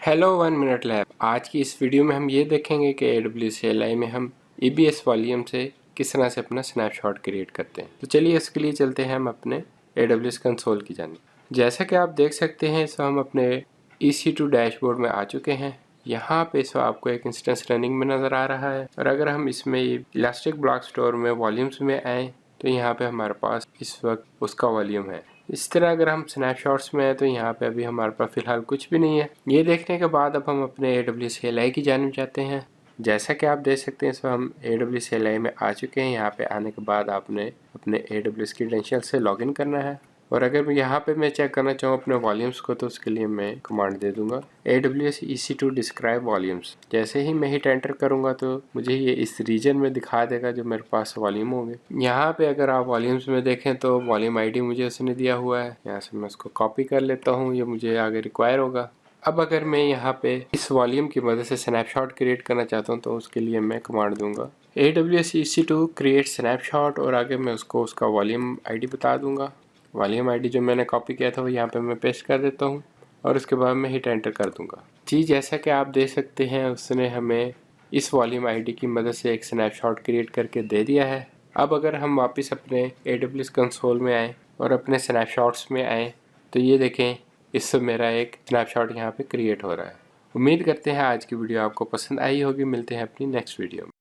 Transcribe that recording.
Hello OneMinuteLab। आज की इस वीडियो में हम ये देखेंगे कि AWS CLI में हम EBS वॉल्यूम से किस तरह से अपना स्नैपशॉट क्रिएट करते हैं। तो चलिए इसके लिए चलते हैं हम अपने AWS कंसोल की जानिब। जैसा कि आप देख सकते हैं इस हम अपने EC2 डैशबोर्ड में आ चुके हैं। यहाँ पे इस आपको एक इंस्टेंस रनिंग में नज़र आ रहा है और अगर हम इसमें इलास्टिक ब्लॉक स्टोर में वॉल्यूम्स में आए तो यहाँ पे हमारे पास इस वक्त उसका वॉल्यूम है। इस तरह अगर हम स्नैपशॉट्स में हैं तो यहाँ पे अभी हमारे पास फ़िलहाल कुछ भी नहीं है। ये देखने के बाद अब हम अपने AWS CLI की जानिब जाते हैं। जैसा कि आप देख सकते हैं इस वक्त हम AWS CLI में आ चुके हैं। यहाँ पे आने के बाद आपने अपने AWS क्रेडेंशियल से लॉगिन करना है और अगर यहाँ पे मैं चेक करना चाहूँ अपने वॉल्यूम्स को तो उसके लिए मैं कमांड दे दूंगा AWS EC2 डिस्क्राइब वॉल्यूम्स। जैसे ही मैं हिट एंटर करूँगा तो मुझे ये इस रीजन में दिखा देगा जो मेरे पास वॉल्यूम होंगे। यहाँ पे अगर आप वॉल्यूम्स में देखें तो वॉल्यूम आईडी मुझे उसने दिया हुआ है। यहाँ से मैं उसको कॉपी कर लेता हूँ, ये मुझे आगे रिक्वायर होगा। अब अगर मैं यहाँ पे इस वॉल्यूम की मदद से स्नैपशॉट क्रिएट करना चाहता हूँ तो उसके लिए मैं कमांड दूंगा AWS EC2 क्रिएट स्नैपशॉट और आगे मैं उसको उसका वॉल्यूम आईडी बता दूंगा। वॉल्यूम आईडी जो मैंने कॉपी किया था वो यहाँ पे मैं पेस्ट कर देता हूँ और उसके बाद मैं हिट एंटर कर दूंगा। जी जैसा कि आप देख सकते हैं उसने हमें इस वॉल्यूम आईडी की मदद से एक स्नैपशॉट क्रिएट करके दे दिया है। अब अगर हम वापस अपने AWS कंसोल में आएँ और अपने स्नैपशॉट्स में आएँ तो ये देखें इससे मेरा एक स्नैपशॉट यहाँ पे क्रिएट हो रहा है। उम्मीद करते हैं आज की वीडियो आपको पसंद आई होगी। मिलते हैं अपनी नेक्स्ट वीडियो में।